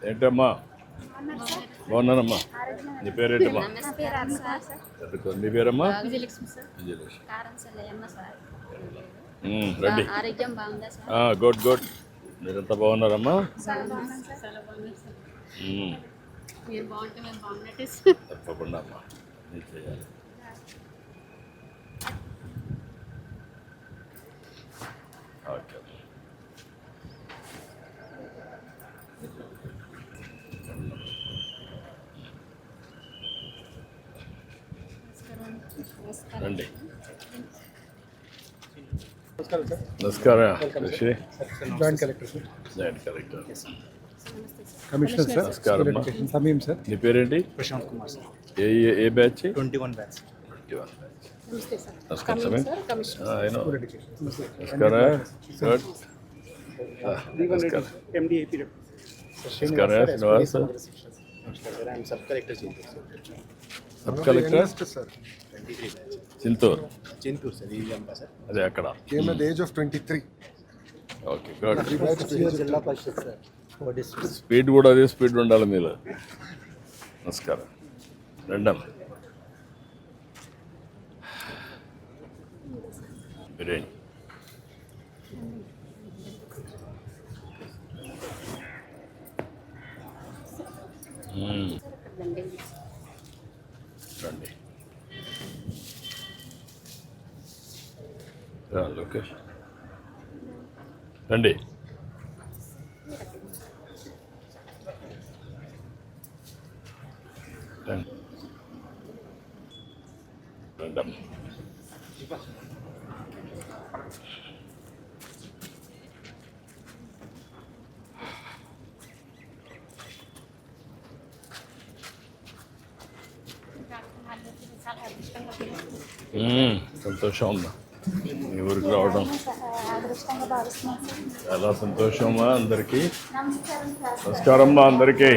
ఏంటమ్మా బాగున్నానమ్మా. నీ పేరేంటమ్మా? నీ పేరమ్మా? విజయలక్ష్మి. రండి. Good good. మీరంతా బాగున్నారమ్మా? తప్పకుండా అమ్మా, నేను చేయాలి. ఓకే. రండి. నమస్కారం. ఋషి joint collector sir. Joint collector. Commissioner sir. నమస్కారం. సమీం సార్. నీ పేరేంటి? ప్రశాంత్ కుమార్ సార్. ఏ బ్యాచ్? 21 బ్యాచ్. 21 బ్యాచ్. నమస్తే సార్. నమస్కారం సమీం. నమస్కారం. గుడ్. నమస్కారం. MD AP నమస్కారం. శ్రీనివాస్. నమస్కారం. I'm sub collector sub collector sir. Chintoor. Chintoor sir. ఈ అంతా సార్. అదే అక్కడ. came at the age of 23. Okay good. జిల్లా పరిషత్ సార్. స్పీడ్ కూడా అదే స్పీడ్ ఉండాలి మీరు. నమస్కారం. రెండమ్మ బిర్యానీ. రండి. లోకేష్ రండి. రండమ్మ. సంతోషం ఉందా మీ ఊరికి రావడం? చాలా సంతోషమా అందరికీ. నమస్కారం అమ్మా అందరికీ.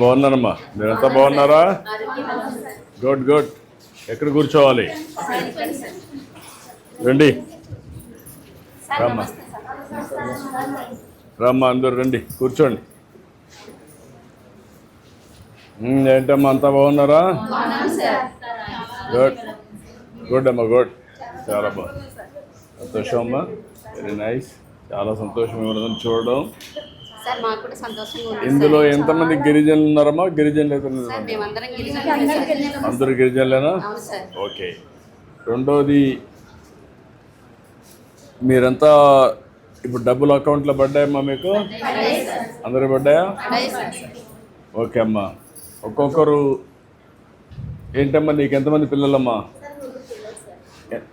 బాగున్నానమ్మా. మీరంతా బాగున్నారా? Good good. ఎక్కడ కూర్చోవాలి? రండి. రామ్మా రామ్మా అందరు రండి కూర్చోండి. ఏంటమ్మా అంతా బాగున్నారా? గుడ్ గుడ్ అమ్మా గుడ్. చాలా బాగుంది. సంతోషం అమ్మా. Very nice. చాలా సంతోషం మిమ్మల్ని చూడడం. ఇందులో ఎంతమంది గిరిజనులు ఉన్నారమ్మా? గిరిజనులు అందరూ గిరిజనులేనా? ఓకే. రెండోది మీరంతా ఇప్పుడు డబ్బులు అకౌంట్లో పడ్డాయమ్మా మీకు? అందరూ పడ్డాయా? ఓకే అమ్మా. ఒక్కొక్కరు ఏంటమ్మా నీకు ఎంతమంది పిల్లలమ్మా?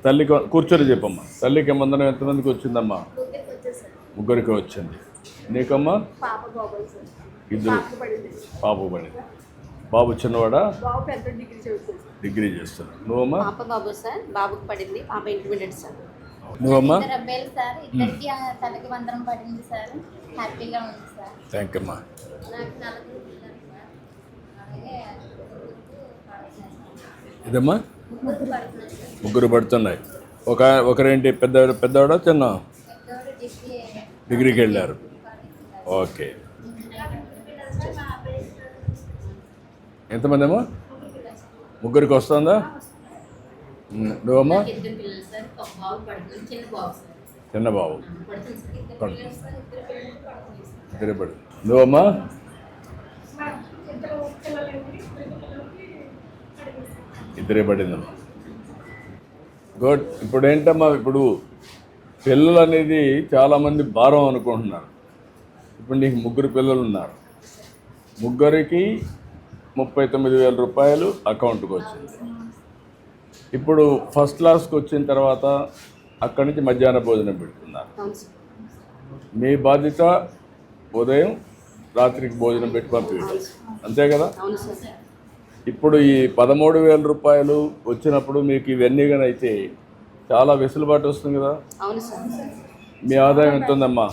తల్లికి కూర్చొని చెప్పమ్మా. తల్లికి మందనం ఎంతమందికి వచ్చిందమ్మా? ముగ్గురికి వచ్చింది. నీకమ్మా? ఇద్దరు. పాప పడింది. బాబు చిన్నవాడా? డిగ్రీ చేస్తాను. నువ్వమ్మా? బాబుకి పడింది. పాప ఇంటర్మీడియట్ సార్. నువ్వమ్మా? సార్. ఇద్దరికి తల్లికి వందనం పడింది సార్. హ్యాపీగా ఉంది సార్. థ్యాంక్ యూ అమ్మా. ఇదమ్మా ముగ్గురు పడుతున్నాయి. ఒకరేంటి పెద్దవాడా చిన్న? డిగ్రీకి వెళ్ళారు. ఓకే. ఎంతమంది అమ్మా? ముగ్గురికి వస్తుందా? నువ్వమ్మా? చిన్న బాబు తిరుపతి. నువ్వమ్మా? ఇద్దరే పడిందమ్మా. గుడ్. ఇప్పుడు ఏంటమ్మా, ఇప్పుడు పిల్లలు అనేది చాలామంది భారం అనుకుంటున్నారు. ఇప్పుడు నీకు ముగ్గురు పిల్లలు ఉన్నారు. ముగ్గురికి 39,000 రూపాయలు అకౌంట్కి వచ్చింది. ఇప్పుడు ఫస్ట్ క్లాస్కి వచ్చిన తర్వాత అక్కడి నుంచి మధ్యాహ్న భోజనం పెడుతున్నారు. మీ బాధ్యత ఉదయం రాత్రికి భోజనం పెట్టి పంపించడం, అంతే కదా? ఇప్పుడు ఈ 13,000 రూపాయలు వచ్చినప్పుడు మీకు ఇవన్నీ కానీ అయితే చాలా వెసులుబాటు వస్తుంది కదా? మీ ఆదాయం ఎంత ఉందమ్మా?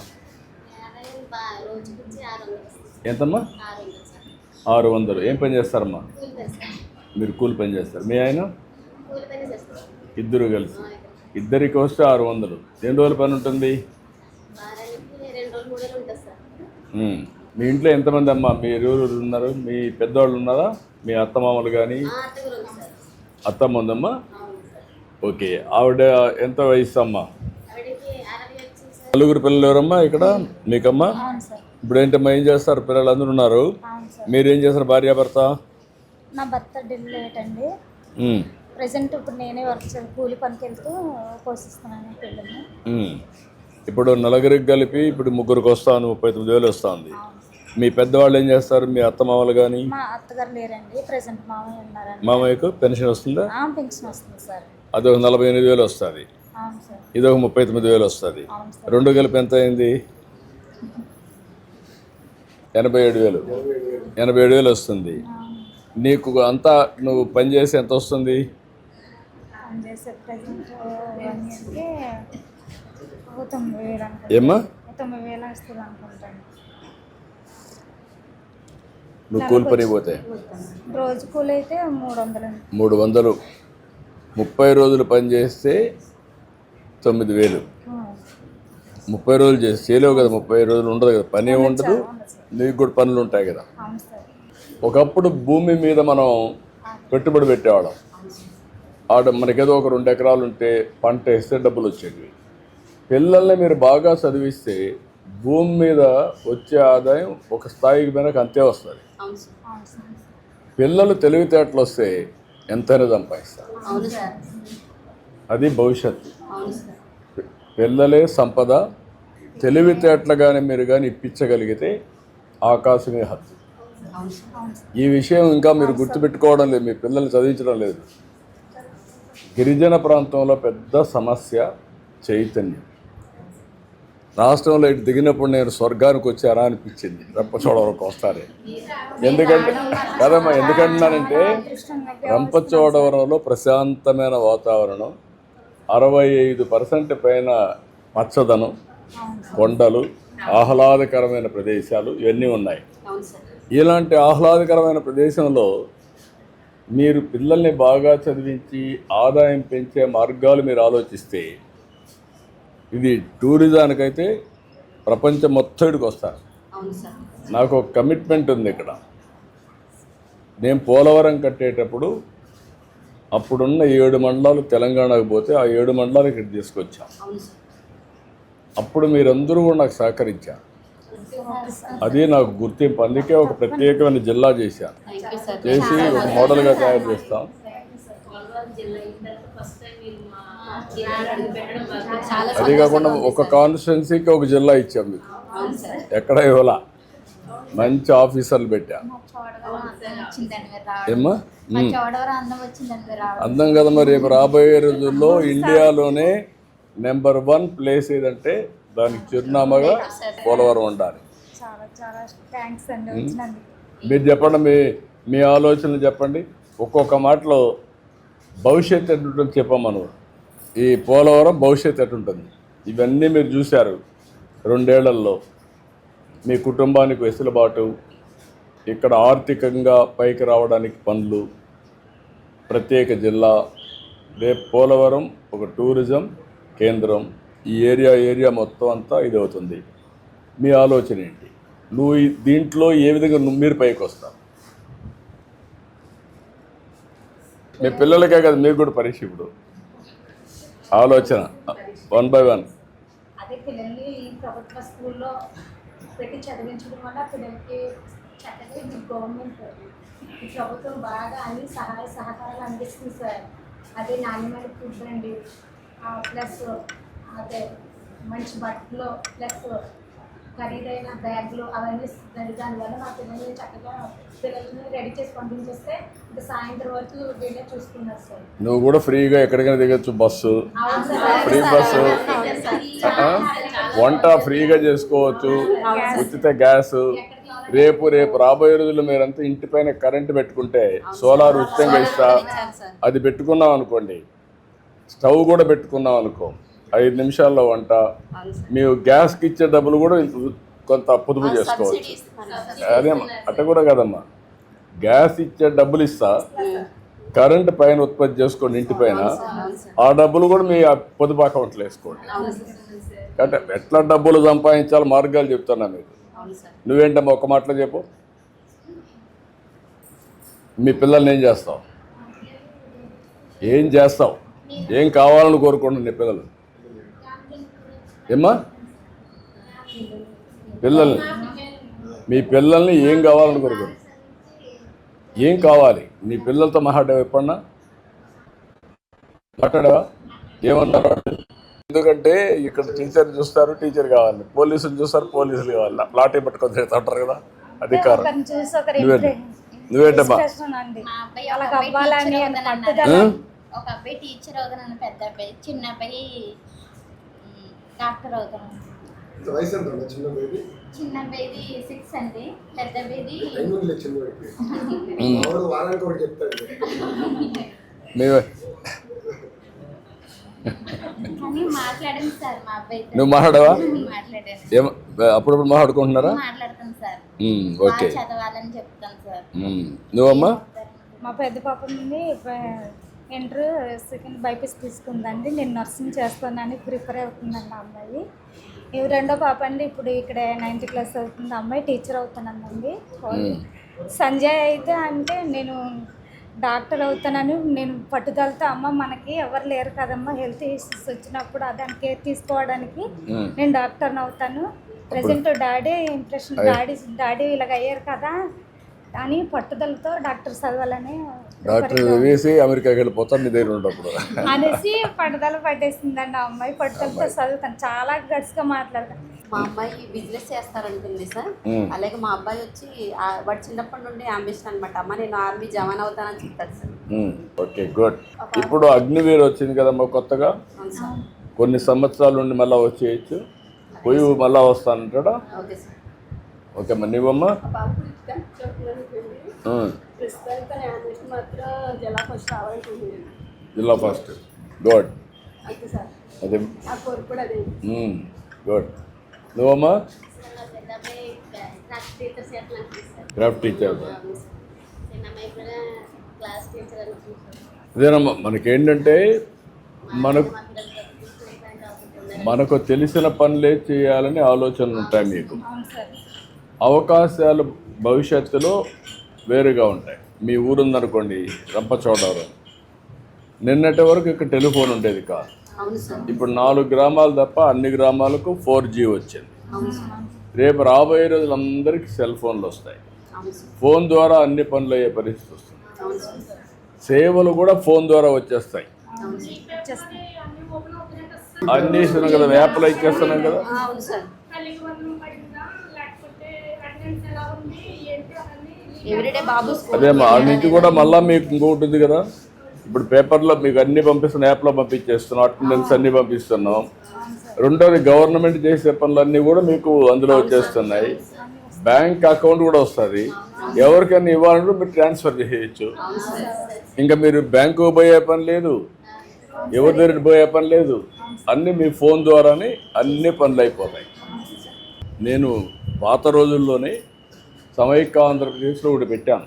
ఎంతమ్మా? 600. ఏం పని చేస్తారమ్మా మీరు? కూలి పని చేస్తారు. మీ ఆయన? ఇద్దరు కలిసి. ఇద్దరికి వస్తే 600. ఎన్ని రోజుల పని ఉంటుంది? మీ ఇంట్లో ఎంతమంది అమ్మా మీరు ఉన్నారు? మీ పెద్దవాళ్ళు ఉన్నారా? మీ అత్తమామలు కానీ? అత్తమ్మ ఉందమ్మా. ఓకే, ఆవిడ ఎంత వయసు అమ్మా? నలుగురు పిల్లలు ఎవరమ్మా ఇక్కడ మీకమ్మా? అవును సార్. ఇప్పుడు ఏంటమ్మా ఏం చేస్తారు? పిల్లలు అందరూ ఉన్నారు, అవును సార్. మీరేం చేస్తారు భార్యాభర్త? నా భర్త ఢిల్లీ అండి. ప్రజెంట్ ఇప్పుడు నేనే కూలి పనికి వెళ్తూ పోషిస్తున్నాను పిల్లల్ని. ఇప్పుడు నలుగురికి కలిపి ఇప్పుడు ముగ్గురికి వస్తాను, 39,000 వస్తుంది. మీ పెద్దవాళ్ళు ఏం చేస్తారు? మీ అత్తమామలు కానీ? మా అత్తగారు లేరండి, ప్రజెంట్ మామయ్య ఉన్నారండి. మామయ్యకు పెన్షన్ వస్తుందా? పెన్షన్ వస్తుంది సార్. అదొక 48,000 వస్తుంది, అవును సార్. ఇదొక 39,000 వస్తుంది. అవును సార్. రెండు కలిపి ఎంత అయింది? 87,000. 87,000 వస్తుంది. నీకు అంతా నువ్వు పని చేసి ఎంత వస్తుంది? పనిచేసే ప్రజెంట్ 1 ఇయర్కి 9,000 అనుకుంటాను. ఏమ్మా? 9,000 వస్తుంది అనుకుంటాను. నువ్వు కూలి పని పోతే రోజు కూలి అయితే 300 అండి. 300. 30 రోజులు పని చేస్తే 9,000. 30 రోజులు చేసి చేయలేవు కదా, 30 రోజులు ఉండదు కదా, పని ఉండదు, నీకు కూడా పనులు ఉంటాయి కదా. అవును సార్. ఒకప్పుడు భూమి మీద మనం పెట్టుబడి పెట్టేవాళ్ళం. మనకేదో ఒక 2 ఎకరాలు ఉంటే పంట వేస్తే డబ్బులు వచ్చేవి. పిల్లల్ని మీరు బాగా చదివిస్తే భూమి మీద వచ్చే ఆదాయం ఒక స్థాయికి మీద అంతే వస్తుంది. పిల్లలు తెలివితేటలు వస్తే ఎంతైనా సంపాదిస్తారు. అది భవిష్యత్తు. పిల్లలే సంపద. తెలివితేటలు కానీ మీరు కానీ ఇప్పించగలిగితే ఆకాశమే హద్దు. ఈ విషయం ఇంకా మీరు గుర్తుపెట్టుకోవడం లేదు, మీ పిల్లల్ని చదివించడం లేదు. గిరిజన ప్రాంతంలో పెద్ద సమస్య చైతన్యం. రాష్ట్రంలో ఇటు దిగినప్పుడు నేను స్వర్గానికి వచ్చారా అనిపించింది రంపచోడవరం వస్తారే. ఎందుకంటే కదమ్మా, ఎందుకంటున్నానంటే రంపచోడవరంలో ప్రశాంతమైన వాతావరణం, 65% పైన పచ్చదనం, కొండలు, ఆహ్లాదకరమైన ప్రదేశాలు ఇవన్నీ ఉన్నాయి. ఇలాంటి ఆహ్లాదకరమైన ప్రదేశంలో మీరు పిల్లల్ని బాగా చదివించి ఆదాయం పెంచే మార్గాలు మీరు ఆలోచిస్తే ఇది టూరిజానికైతే ప్రపంచం మొత్తానికి వస్తారు. నాకు ఒక కమిట్మెంట్ ఉంది ఇక్కడ. నేను పోలవరం కట్టేటప్పుడు అప్పుడున్న 7 మండలాలు తెలంగాణకు పోతే ఆ 7 మండలాలు ఇక్కడ తీసుకొచ్చాం. అప్పుడు మీరందరూ కూడా నాకు సహకరించారు. అది నాకు గుర్తింపు. అందుకే ఒక ప్రత్యేకమైన జిల్లా చేశాను, చేసి ఒక మోడల్గా తయారు చేస్తాం. అది కాకుండా ఒక కాన్స్టిట్యున్సీకి ఒక జిల్లా ఇచ్చాం మీకు, ఎక్కడ ఇవ్వాల. మంచి ఆఫీసర్లు పెట్టా. ఏమ్మా అందం కదమ్మా. రేపు రాబోయే రోజుల్లో ఇండియాలోనే నెంబర్ 1 ప్లేస్ ఏదంటే దానికి చిరునామాగా పోలవరం ఉండాలి. మీరు చెప్పండి, మీ ఆలోచనలు చెప్పండి. ఒక్కొక్క మాటలో భవిష్యత్తు ఎట్టుంటుంది చెప్పమను. ఈ పోలవరం భవిష్యత్తు ఎట్టుంటుంది ఇవన్నీ మీరు చూశారు 2 ఏళ్లలో. మీ కుటుంబానికి వెసులుబాటు, ఇక్కడ ఆర్థికంగా పైకి రావడానికి పనులు, ప్రత్యేక జిల్లా, రేపు పోలవరం ఒక టూరిజం కేంద్రం. ఈ ఏరియా మొత్తం అంతా ఇది అవుతుంది. మీ ఆలోచన ఏంటి? నువ్వు దీంట్లో ఏ విధంగా మీరు పైకి వస్తావు? మీ పిల్లలకే కదా, మీకు కూడా పరీక్ష. ఇప్పుడు ఆలోచన 1 by 1. అదే పిల్లల్ని ప్రభుత్వ స్కూల్లో పెట్టి చదివించడం వల్ల పిల్లలకి చక్కగా ఈ గవర్నమెంట్ ఈ ప్రభుత్వం బాగా అన్ని సహాయ సహకారాలు అందిస్తుంది సార్. అదే నాణ్యమైన ఫుడ్ అండి, ప్లస్ అదే మంచి బట్టలు, ప్లస్ ఖరీదైన బ్యాగులు అవన్నీ దానివల్ల మా పిల్లల్ని చక్కగా పిల్లల్ని రెడీ చేసి పంపించేస్తే ఇంకా సాయంత్రం వరకు వీళ్ళే చూసుకున్నారు సార్. నువ్వు కూడా ఫ్రీగా ఎక్కడికైనా దిగచ్చు, బస్సు ఫ్రీ బస్సు, వంట ఫ్రీగా చేసుకోవచ్చు, ఉచిత గ్యాస్. రేపు రాబోయే రోజుల్లో మీరంతా ఇంటిపైన కరెంటు పెట్టుకుంటే సోలార్ ఉచితంగా ఇస్తా. అది పెట్టుకున్నాం అనుకోండి, స్టవ్ కూడా పెట్టుకున్నాం అనుకో, 5 నిమిషాల్లో వంట. మీరు గ్యాస్కి ఇచ్చే డబ్బులు కూడా కొంత పొదుపు చేసుకోవచ్చు. అదే అట్ట కూడా కదమ్మా, గ్యాస్ ఇచ్చే డబ్బులు ఇస్తా, కరెంటు పైన ఉత్పత్తి చేసుకోండి ఇంటి పైన, ఆ డబ్బులు కూడా మీ పొదుపు అకౌంట్లో వేసుకోండి. అంటే ఎట్లా డబ్బులు సంపాదించాలి మార్గాలు చెప్తున్నా మీకు. అవును సార్. నువ్వేంటమ్మా ఒక మాటలో చెప్పు. మీ పిల్లల్ని ఏం చేస్తావు? ఏం చేస్తావు? ఏం కావాలని కోరుకుంటున్నారు నీ పిల్లలు? ఏమ్మా పిల్లల్ని, మీ పిల్లల్ని ఏం కావాలని కోరుకుంటున్నారు? ఏం కావాలి? నీ పిల్లలతో మాట్లాడావా ఎప్పుడన్నా? మాట్లాడావా? ఏమన్నారు? ఎందుకంటే ఇక్కడ టీచర్ చూస్తారు, టీచర్ కావాలి, పోలీసులు చూస్తారు, పోలీసులు కావాలి, లాఠీ పట్టుకొని తిరుగుతుంటారు కదా అధికారం. ఒకరిని చూసి ఒకరు నువ్వేంటమ్మా? inspiration అండి. మా అబ్బాయి అలా ఒక అబ్బాయి అవ్వాలని టీచర్ అని అవుతానన్నాడు. పట్టుదల. ఒక అబ్బాయి టీచర్ అవుతానన్న, పెద్ద అబ్బాయి, చిన్న అబ్బాయి డాక్టర్ అవుతాను. వయసు ఎంత ఉందా చిన్న బేబీ? చిన్న అబ్బాయిది 6 అండి, పెద్ద అబ్బాయిది టైం ఉందిలే చిన్నవాడికి. మామూలుగా వారానికి ఒకటి చెప్తాడు. మేమే కానీ మాట్లాడాను సార్ మా అబ్బాయి. నువ్వు మాట్లాడావా? మాట్లాడాను, ఏం అప్పుడప్పుడు మాట్లాడుకుంటున్నారా? మాట్లాడతాను సార్. ఓకే. బాగా చదవాలని చెప్తాను సార్. నువ్వమ్మా? మా పెద్ద పాప నుండి ఇంటర్ సెకండ్ బైపీసీ తీసుకుందండి. నేను నర్సింగ్ చేస్తానని ప్రిపేర్ అవుతుందండి ఆ అమ్మాయి. ఇవి రెండో పాప అండి, ఇప్పుడు ఇక్కడ 9th క్లాస్ అవుతుంది అమ్మాయి, టీచర్ అవుతానండి. సంజయ్ అయితే అంటే నేను డాక్టర్ అవుతానని నేను పట్టుదలతో, అమ్మ మనకి ఎవరు లేరు కదమ్మా, హెల్త్ ఇష్యూస్ వచ్చినప్పుడు దానికి కేర్ తీసుకోవడానికి నేను డాక్టర్ని అవుతాను. ప్రజెంట్ డాడీ ఇంప్రెషన్, డాడీ ఇలాగ అయ్యారు కదా అని పట్టుదలతో డాక్టర్ చదవాలని డాక్టర్ వేసి అమెరికాకి వెళ్ళిపోతాను నీ దగ్గర ఉన్నప్పుడు అనేసి పట్టుదల పట్టేసిందండి ఆ అమ్మాయి. పట్టుదలతో చదువుతాను, చాలా గట్స్గా మాట్లాడతాను. మా అబ్బాయి బిజినెస్ చేస్తారంటుంది సార్. అలాగే మా అబ్బాయి వచ్చి వాడు చిన్నప్పటి నుండి అంబిషన్ అనమాట, అమ్మ నేను ఆర్మీ జవాన్ అవుతానని చెప్తాడు సార్. Okay, good. ఇప్పుడు అగ్నివీర్ వచ్చింది కదమ్మా కొత్తగా, అవును సార్. కొన్ని సంవత్సరాల నుండి మళ్ళీ వచ్చేయచ్చు, పోయి మళ్ళీ వస్తానంటాడా? Okay sir. ఓకే అమ్మా. నీవమ్మా? జిల్లా ఫస్ట్. గుడ్. అదే గుడ్. నువ్వమ్మా? పెద్ద అబ్బాయి క్లాస్ టీచర్ చేయాలని సార్. Craft teacher. చిన్న అమ్మాయి కూడా క్లాస్ టీచర్ అని చూసారు. అదేనమ్మా, మనకేంటంటే మనకు తెలిసిన పనులే చేయాలని ఆలోచనలు ఉంటాయి మీకు. అవకాశాలు భవిష్యత్తులో వేరుగా ఉంటాయి. మీ ఊరుందనుకోండి రంపచోడవరం, నిన్నటి వరకు ఇక్కడ టెలిఫోన్ ఉండేది కాదు. అవును సార్. ఇప్పుడు 4 గ్రామాలు తప్ప అన్ని గ్రామాలకు 4G వచ్చింది. అవును సార్. రేపు రాబోయే రోజులు అందరికీ సెల్ ఫోన్లు వస్తాయి. అవును సార్. ఫోన్ ద్వారా అన్ని పనులు అయ్యే పరిస్థితి వస్తుంది. అవును సార్. సేవలు కూడా ఫోన్ ద్వారా వచ్చేస్తాయి. అవును సార్. అన్నీ ఇస్తున్నాం కదా, యాప్లో ఇచ్చేస్తున్నాం కదా. అవును సార్. ఎవ్రీడే బాబు అదేమ్మా, ఆ నుంచి కూడా మళ్ళీ మీకు ఇంకొకటి ఉంది కదా, ఇప్పుడు పేపర్లో మీకు అన్ని పంపిస్తున్నాం, యాప్లో పంపించేస్తున్నాం, అటెండెన్స్ అన్నీ పంపిస్తున్నాం. రెండోది గవర్నమెంట్ చేసే పనులన్నీ కూడా మీకు అందులో వచ్చేస్తున్నాయి. బ్యాంక్ అకౌంట్ కూడా వస్తుంది, ఎవరికైనా ఇవ్వాలంటే మీరు ట్రాన్స్ఫర్ చేయొచ్చు. ఇంకా మీరు బ్యాంకు పోయే పని లేదు, ఎవరి దగ్గర పోయే పని లేదు, అన్నీ మీ ఫోన్ ద్వారానే అన్ని పనులు అయిపోతాయి. నేను పాత రోజుల్లోనే సమైక్య ఆంధ్రప్రదేశ్లో ఒకటి పెట్టాను,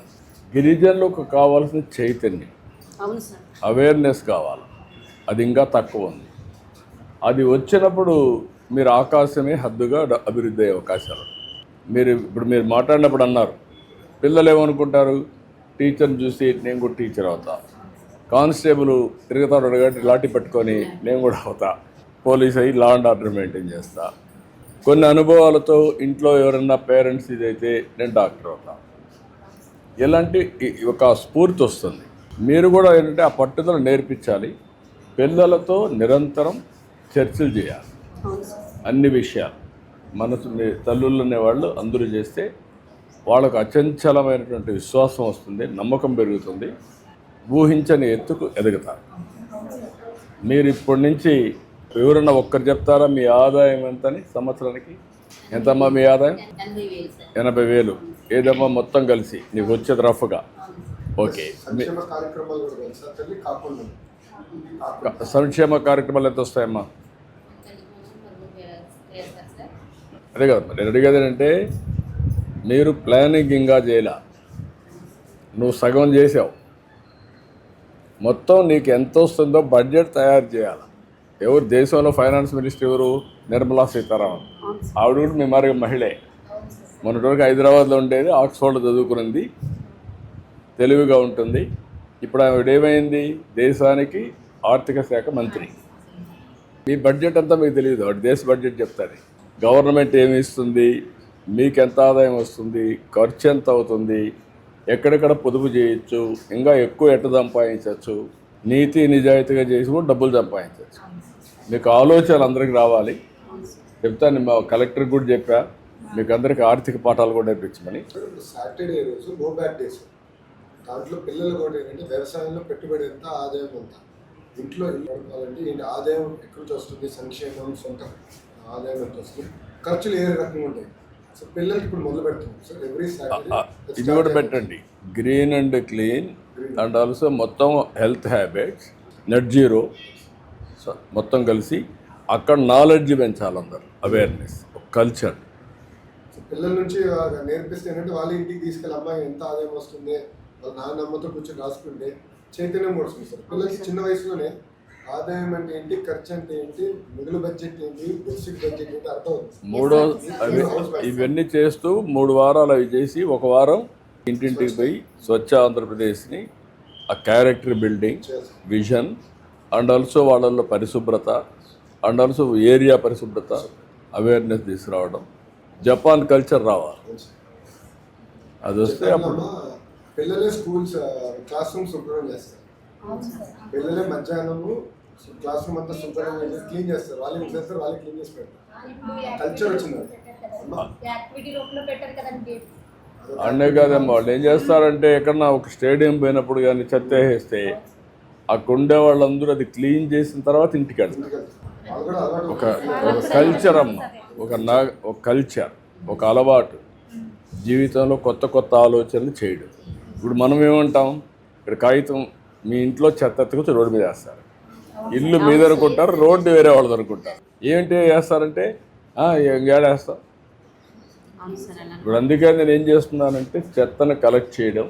గిరిజనులకు కావాల్సిన చైతన్యం, అవును సార్. అవేర్నెస్ కావాలి, అది ఇంకా తక్కువ ఉంది. అది వచ్చినప్పుడు మీరు ఆకాశమే హద్దుగా అభివృద్ధి అయ్యే అవకాశాలు. ఇప్పుడు మీరు మాట్లాడినప్పుడు అన్నారు, పిల్లలు ఏమనుకుంటారు, టీచర్ని చూసి నేను కూడా టీచర్ అవుతా, కానిస్టేబుల్ తిరుగుతాడు కాబట్టి లాఠీ పట్టుకొని నేను కూడా అవుతా, పోలీస్ అయ్యి లా అండ్ ఆర్డర్ మెయింటైన్ చేస్తా, కొన్ని అనుభవాలతో ఇంట్లో ఎవరన్నా పేరెంట్స్ ఇదైతే నేను డాక్టర్ అవుతా, ఇలాంటి ఒక స్ఫూర్తి వస్తుంది. మీరు కూడా ఏంటంటే ఆ పట్టుదల నేర్పించాలి. పిల్లలతో నిరంతరం చర్చలు చేయాలి అన్ని విషయాలు. మనసు తల్లుళ్ళు అనేవాళ్ళు అందరూ చేస్తే వాళ్ళకు అచంచలమైనటువంటి విశ్వాసం వస్తుంది, నమ్మకం పెరుగుతుంది, ఊహించని ఎత్తుకు ఎదుగుతారు. మీరు ఇప్పటి నుంచి ఎవరన్నా ఒక్కరు చెప్తారా మీ ఆదాయం ఎంతని సంవత్సరానికి? ఎంతమ్మా మీ ఆదాయం? 80,000. ఏదమ్మా మొత్తం కలిసి నీకు వచ్చేది రఫ్గా? ఓకే. సంక్షేమ కార్యక్రమాలు కూడా తెలుసా తల్లి? కాకుండా సంక్షేమ కార్యక్రమాలు ఎంత వస్తాయమ్మా? అదే కదా నేను అడిగేది ఏంటంటే, మీరు ప్లానింగ్ ఇంకా చేయలే, నువ్వు సగం చేసావు, మొత్తం నీకు ఎంత వస్తుందో బడ్జెట్ తయారు చేయాలి. ఎవరు దేశంలో ఫైనాన్స్ మినిస్టర్ ఎవరు? నిర్మలా సీతారామన్. ఆవిడ కూడా మీ మరి మహిళే. మొన్నటి వరకు హైదరాబాద్లో ఉండేది, ఆక్స్ఫర్డ్లో చదువుకున్నది, తెలివిగా ఉంటుంది. ఇప్పుడు ఆవిడ ఏమైంది? దేశానికి ఆర్థిక శాఖ మంత్రి. మీ బడ్జెట్ అంతా మీకు తెలియదు, వాటి దేశ బడ్జెట్ చెప్తుంది. గవర్నమెంట్ ఏమి ఇస్తుంది, మీకు ఎంత ఆదాయం వస్తుంది, ఖర్చు ఎంత అవుతుంది, ఎక్కడెక్కడ పొదుపు చేయొచ్చు, ఇంకా ఎక్కువ ఎట్ట సంపాదించవచ్చు, నీతి నిజాయితీగా చేసి కూడా డబ్బులు సంపాదించవచ్చు. మీకు ఆలోచనలు అందరికీ రావాలి. చెప్తాను, మా కలెక్టర్ కూడా చెప్పా, మీకు అందరికీ ఆర్థిక పాఠాలు కూడా నేర్పించమని. సాటర్డే రోజు గో బ్యాక్ డేస్. దాంట్లో పిల్లలు కూడా ఏంటంటే వ్యవసాయంలో పెట్టుబడి ఎంత, ఆదాయం ఎంత, ఇంట్లో ఇల్లు నడపాలంటే ఏంటి, ఆదాయం ఎక్కడి నుంచి వస్తుంది, సంక్షేమం, సొంత ఆదాయం ఎంత వస్తుంది, ఖర్చులు ఏ రకంగా ఉంటాయి. సో పిల్లలకి ఇప్పుడు మొదలు పెడుతున్నాం సార్. ఎవ్రీ సాటర్డే ఇది కూడా పెట్టండి, green and clean and also మొత్తం హెల్త్ హ్యాబిట్స్, నెట్ జీరో మొత్తం కలిసి అక్కడ నాలెడ్జ్ పెంచాలి, అందరు అవేర్నెస్, కల్చర్. సో పిల్లల నుంచి నేర్పిస్తే ఏంటంటే వాళ్ళ ఇంటికి తీసుకెళ్ళి అమ్మాయి ఎంత ఆదాయం వస్తుంది, వాళ్ళ నాన్నమ్మతో కూర్చొని రాసుకుంటే చైతన్యం కూడా వస్తుంది సార్. పిల్లలకి చిన్న వయసులోనే ఆదాయం అంటే ఏంటి, ఖర్చు అంటే ఏంటి, మిగులు బడ్జెట్ ఏంటి, బేసిక్ బడ్జెట్ ఏంటి అర్థం అవుతుంది. ఇవన్నీ చేస్తూ 3 వారాలు అవి చేసి, 1 వారం ఇంటింటికి పోయి స్వచ్ఛ ఆంధ్రప్రదేశ్ని, ఆ character building, vision and also వాళ్ళల్లో పరిశుభ్రత అండ్ ఆల్సో ఏరియా పరిశుభ్రత అవేర్నెస్ తీసుకురావడం, జపాన్ కల్చర్ రావాలి. అది వస్తే అప్పుడు పిల్లలే స్కూల్స్ క్లాస్ రూమ్ శుభ్రం చేస్తారు. పిల్లలే మధ్యాహ్నము క్లాస్ రూమ్ అంతా శుభ్రం చేసి క్లీన్ చేస్తారు. వాళ్ళే చేస్తారు, వాళ్ళే క్లీన్ చేసి పెడతారు. కల్చర్ వచ్చింది. యాక్టివిటీ రూమ్లో పెట్టారు కదండి. అన్నే కాదమ్మా, వాళ్ళు ఏం చేస్తారంటే ఎక్కడన్నా ఒక స్టేడియం పోయినప్పుడు కానీ చెత్త వేస్తే అక్కడ ఉండే వాళ్ళందరూ అది క్లీన్ చేసిన తర్వాత ఇంటికి వెళ్తారు. ఒక కల్చర్ అమ్మ, ఒక కల్చర్, ఒక అలవాటు, జీవితంలో కొత్త కొత్త ఆలోచనలు చేయడం. ఇప్పుడు మనం ఏమంటాం, ఇక్కడ కాగితం మీ ఇంట్లో చెత్త ఎత్తుకొచ్చి రోడ్డు మీద వేస్తారు, ఇల్లు మీద అనుకుంటారు, రోడ్డు వేరే వాళ్ళది అనుకుంటారు. ఏంటి వేస్తారంటే ఇంకేడేస్తాం. ఇప్పుడు అందుకే నేను ఏం చేస్తున్నానంటే చెత్తను కలెక్ట్ చేయడం,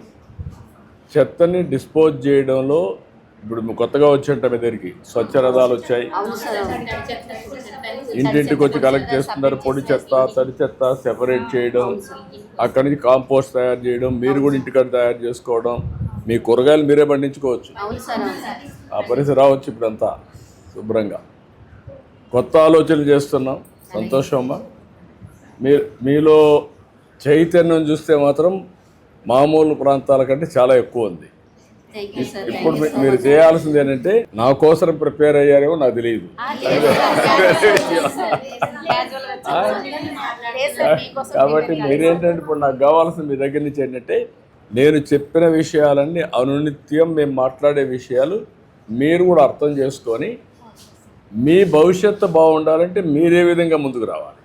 చెత్తని డిస్పోజ్ చేయడంలో ఇప్పుడు కొత్తగా వచ్చేట మీ దగ్గరికి స్వచ్ఛ రథాలు వచ్చాయి, ఇంటింటికి వచ్చి కలెక్ట్ చేస్తున్నారు. పొడి చెత్త, తడి చెత్త సెపరేట్ చేయడం, అక్కడి నుంచి కాంపోస్ట్ తయారు చేయడం, మీరు కూడా ఇంటికాడ తయారు చేసుకోవడం, మీ కూరగాయలు మీరే పండించుకోవచ్చు. ఆ పరిస్థితి రావచ్చు ఇప్పుడంతా శుభ్రంగా. కొత్త ఆలోచనలు చేస్తున్నాం, సంతోషమ్మా. మీలో చైతన్యం చూస్తే మాత్రం మామూలు ప్రాంతాల కంటే చాలా ఎక్కువ ఉంది. ఇప్పుడు మీరు చేయాల్సింది ఏంటంటే, నా కోసం ప్రిపేర్ అయ్యారేమో నాకు తెలియదు. కాబట్టి మీరేంటంటే ఇప్పుడు నాకు కావాల్సింది మీ దగ్గర నుంచి ఏంటంటే, నేను చెప్పిన విషయాలన్నీ అనునిత్యం మేము మాట్లాడే విషయాలు మీరు కూడా అర్థం చేసుకొని మీ భవిష్యత్తు బాగుండాలంటే మీరే విధంగా ముందుకు రావాలి.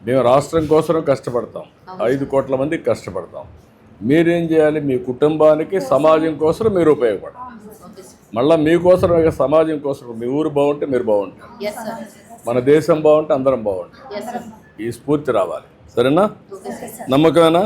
మేము రాష్ట్రం కోసం కష్టపడతాం, 5 కోట్ల మందికి కష్టపడతాం. మీరేం చేయాలి, మీ కుటుంబానికి సమాజం కోసం మీరు ఉపయోగపడాలి. మళ్ళీ మీకోసం సమాజం కోసం, మీ ఊరు బాగుంటే మీరు బాగుంటారు, మన దేశం బాగుంటే అందరం బాగుంటాం. ఈ స్ఫూర్తి రావాలి. సరేనా? నమ్మకమేనా?